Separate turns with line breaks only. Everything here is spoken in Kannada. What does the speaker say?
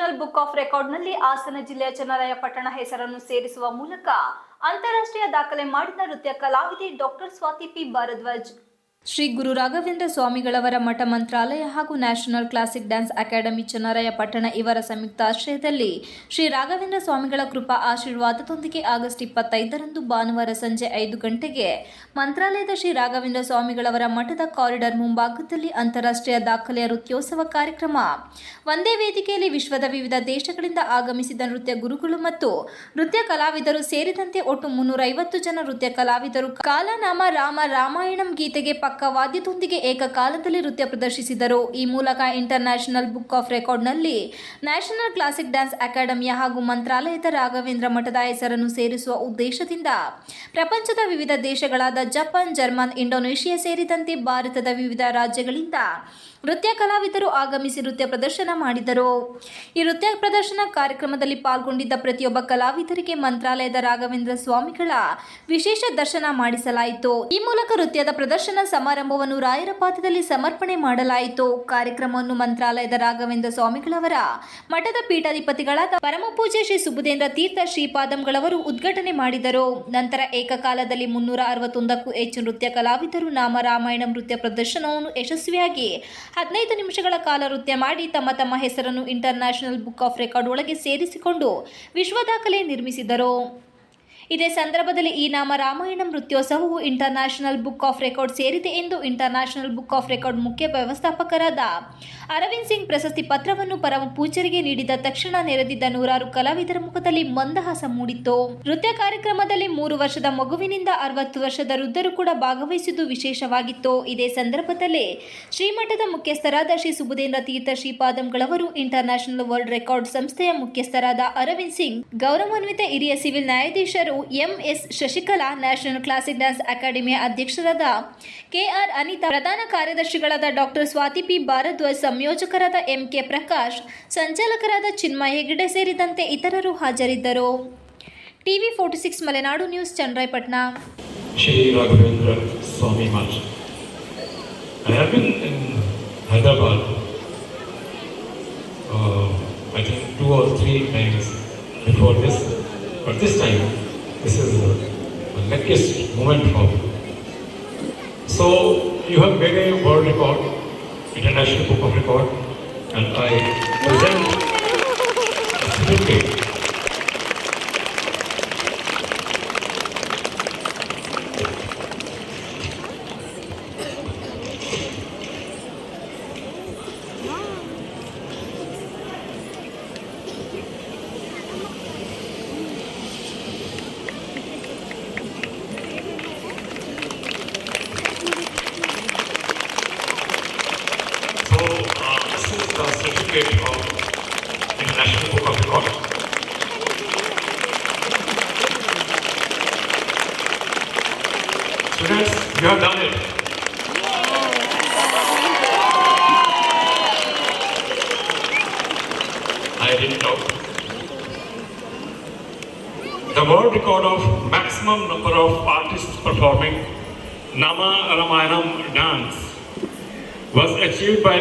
ಇಂಟರ್ನ್ಯಾಷನಲ್ ಬುಕ್ ಆಫ್ ರೆಕಾರ್ಡ್ನಲ್ಲಿ ಹಾಸನ ಜಿಲ್ಲೆಯ ಚನ್ನರಾಯಪಟ್ಟಣ ಹೆಸರನ್ನು ಸೇರಿಸುವ ಮೂಲಕ ಅಂತಾರಾಷ್ಟ್ರೀಯ ದಾಖಲೆ ಮಾಡಿದ ನೃತ್ಯ ಕಲಾವಿದೆ ಡಾಕ್ಟರ್ ಸ್ವಾತಿ ಪಿ ಭಾರದ್ವಾಜ್. ಶ್ರೀ ಗುರು ರಾಘವೇಂದ್ರ ಸ್ವಾಮಿಗಳವರ ಮಠ ಮಂತ್ರಾಲಯ ಹಾಗೂ national classic dance academy Channarayapatna ಇವರ ಸಂಯುಕ್ತ ಆಶ್ರಯದಲ್ಲಿ ಶ್ರೀ ರಾಘವೇಂದ್ರ ಸ್ವಾಮಿಗಳ ಕೃಪಾ ಆಶೀರ್ವಾದದೊಂದಿಗೆ ಆಗಸ್ಟ್ 25ರಂದು ಭಾನುವಾರ ಸಂಜೆ 5 ಗಂಟೆಗೆ ಮಂತ್ರಾಲಯದ ಶ್ರೀ ರಾಘವೇಂದ್ರ ಸ್ವಾಮಿಗಳವರ ಮಠದ ಕಾರಿಡಾರ್ ಮುಂಭಾಗದಲ್ಲಿ ಅಂತಾರಾಷ್ಟ್ರೀಯ ದಾಖಲೆಯ ನೃತ್ಯೋತ್ಸವ ಕಾರ್ಯಕ್ರಮ. ಒಂದೇ ವೇದಿಕೆಯಲ್ಲಿ ವಿಶ್ವದ ವಿವಿಧ ದೇಶಗಳಿಂದ ಆಗಮಿಸಿದ ನೃತ್ಯ ಗುರುಗಳು ಮತ್ತು ನೃತ್ಯ ಕಲಾವಿದರು ಸೇರಿದಂತೆ ಒಟ್ಟು 350 ಜನ ನೃತ್ಯ ಕಲಾವಿದರು ಕಾಲನಾಮ ರಾಮ ರಾಮಾಯಣಂ ಗೀತೆಗೆ ಪಕ್ಕ ವಾದ್ಯದೊಂದಿಗೆ ಏಕಕಾಲದಲ್ಲಿ ನೃತ್ಯ ಪ್ರದರ್ಶಿಸಿದರು. ಈ ಮೂಲಕ ಇಂಟರ್ನ್ಯಾಷನಲ್ ಬುಕ್ ಆಫ್ ರೆಕಾರ್ಡ್ನಲ್ಲಿ ನ್ಯಾಷನಲ್ ಕ್ಲಾಸಿಕ್ ಡ್ಯಾನ್ಸ್ ಅಕಾಡೆಮಿಯ ಹಾಗೂ ಮಂತ್ರಾಲಯದ ರಾಘವೇಂದ್ರ ಮಠದ ಹೆಸರನ್ನು ಸೇರಿಸುವ ಉದ್ದೇಶದಿಂದ ಪ್ರಪಂಚದ ವಿವಿಧ ದೇಶಗಳಾದ ಜಪಾನ್, ಜರ್ಮನ್, ಇಂಡೋನೇಷಿಯಾ ಸೇರಿದಂತೆ ಭಾರತದ ವಿವಿಧ ರಾಜ್ಯಗಳಿಂದ ನೃತ್ಯ ಕಲಾವಿದರು ಆಗಮಿಸಿ ನೃತ್ಯ ಪ್ರದರ್ಶನ ಮಾಡಿದರು. ಈ ನೃತ್ಯ ಪ್ರದರ್ಶನ ಕಾರ್ಯಕ್ರಮದಲ್ಲಿ ಪಾಲ್ಗೊಂಡಿದ್ದ ಪ್ರತಿಯೊಬ್ಬ ಕಲಾವಿದರಿಗೆ ಮಂತ್ರಾಲಯದ ರಾಘವೇಂದ್ರ ಸ್ವಾಮಿಗಳ ವಿಶೇಷ ದರ್ಶನ ಮಾಡಿಸಲಾಯಿತು. ಈ ಮೂಲಕ ನೃತ್ಯದ ಪ್ರದರ್ಶನ ಸಮಾರಂಭವನ್ನು ರಾಯರ ಪಾದದಲ್ಲಿ ಸಮರ್ಪಣೆ ಮಾಡಲಾಯಿತು. ಕಾರ್ಯಕ್ರಮವನ್ನು ಮಂತ್ರಾಲಯದ ರಾಘವೇಂದ್ರ ಸ್ವಾಮಿಗಳವರ ಮಠದ ಪೀಠಾಧಿಪತಿಗಳಾದ ಪರಮಪೂಜ್ಯ ಶ್ರೀ ಸುಬುಧೇಂದ್ರ ತೀರ್ಥ ಶ್ರೀಪಾದಂಗಳವರು ಉದ್ಘಾಟನೆ ಮಾಡಿದರು. ನಂತರ ಏಕಕಾಲದಲ್ಲಿ 361ಕ್ಕೂ ಹೆಚ್ಚು ನೃತ್ಯ ಕಲಾವಿದರು ನಾಮ ರಾಮಾಯಣ ನೃತ್ಯ ಪ್ರದರ್ಶನವನ್ನು ಯಶಸ್ವಿಯಾಗಿ 15 ನಿಮಿಷಗಳ ಕಾಲ ನೃತ್ಯ ಮಾಡಿ ತಮ್ಮ ತಮ್ಮ ಹೆಸರನ್ನು ಇಂಟರ್ನ್ಯಾಷನಲ್ ಬುಕ್ ಆಫ್ ರೆಕಾರ್ಡ್ ಒಳಗೆ ಸೇರಿಸಿಕೊಂಡು ವಿಶ್ವ ದಾಖಲೆ ನಿರ್ಮಿಸಿದರು. ಇದೇ ಸಂದರ್ಭದಲ್ಲಿ ಈ ನಾಮ ರಾಮಾಯಣ ನೃತ್ಯೋತ್ಸವವು ಇಂಟರ್ನ್ಯಾಷನಲ್ ಬುಕ್ ಆಫ್ ರೆಕಾರ್ಡ್ ಸೇರಿದೆ ಎಂದು ಇಂಟರ್ನ್ಯಾಷನಲ್ ಬುಕ್ ಆಫ್ ರೆಕಾರ್ಡ್ ಮುಖ್ಯ ವ್ಯವಸ್ಥಾಪಕರಾದ ಅರವಿಂದ್ ಸಿಂಗ್ ಪ್ರಶಸ್ತಿ ಪತ್ರವನ್ನು ಪರಮ ಪೂಜ್ಯರಿಗೆ ನೀಡಿದ ತಕ್ಷಣ ನೆರೆದಿದ್ದ ನೂರಾರು ಕಲಾವಿದರ ಮುಖದಲ್ಲಿ ಮಂದಹಾಸ ಮೂಡಿತ್ತು. ನೃತ್ಯ ಕಾರ್ಯಕ್ರಮದಲ್ಲಿ 3 ವರ್ಷದ ಮಗುವಿನಿಂದ 60 ವರ್ಷದ ವೃದ್ಧರು ಕೂಡ ಭಾಗವಹಿಸಿದ್ದು ವಿಶೇಷವಾಗಿತ್ತು. ಇದೇ ಸಂದರ್ಭದಲ್ಲಿ ಶ್ರೀಮಠದ ಮುಖ್ಯಸ್ಥರಾದ ಶ್ರೀ ಸುಬುಧೇಂದ್ರ ತೀರ್ಥ ಶ್ರೀಪಾದಂಗಳವರು, ಇಂಟರ್ನ್ಯಾಷನಲ್ ವರ್ಲ್ಡ್ ರೆಕಾರ್ಡ್ ಸಂಸ್ಥೆಯ ಮುಖ್ಯಸ್ಥರಾದ ಅರವಿಂದ್ ಸಿಂಗ್, ಗೌರವಾನ್ವಿತ ಹಿರಿಯ ಸಿವಿಲ್ ನ್ಯಾಯಾಧೀಶರು M S. Shashikala, national classic dance ಅಕಾಡೆಮಿಯ ಅಧ್ಯಕ್ಷರಾದ ಕೆ.ಆರ್. ಅನಿತಾ, ಪ್ರಧಾನ ಕಾರ್ಯದರ್ಶಿಗಳಾದ ಡಾಕ್ಟರ್ ಸ್ವಾತಿ ಪಿ ಭಾರದ್ವಾಜ್, ಸಂಯೋಜಕರಾದ ಎಂ.ಕೆ. ಪ್ರಕಾಶ್, ಸಂಚಾಲಕರಾದ ಚಿನ್ಮಯ ಹೆಗಡೆ ಸೇರಿದಂತೆ ಇತರರು ಹಾಜರಿದ್ದರು. TV 46 Malenadu news, Channarayapatna.
Shri Raghavendra Swami Mutt. I have been in Hyderabad, I think 2 or 3 times before this, but this time this is the luckiest moment for me. So you have made a world record, International Book of Record, and I present a certificate. This is the certificate of International Book of Record. Students, you have done it. I didn't know. The world record of maximum number of artists performing Nama Ramayanam dance was achieved by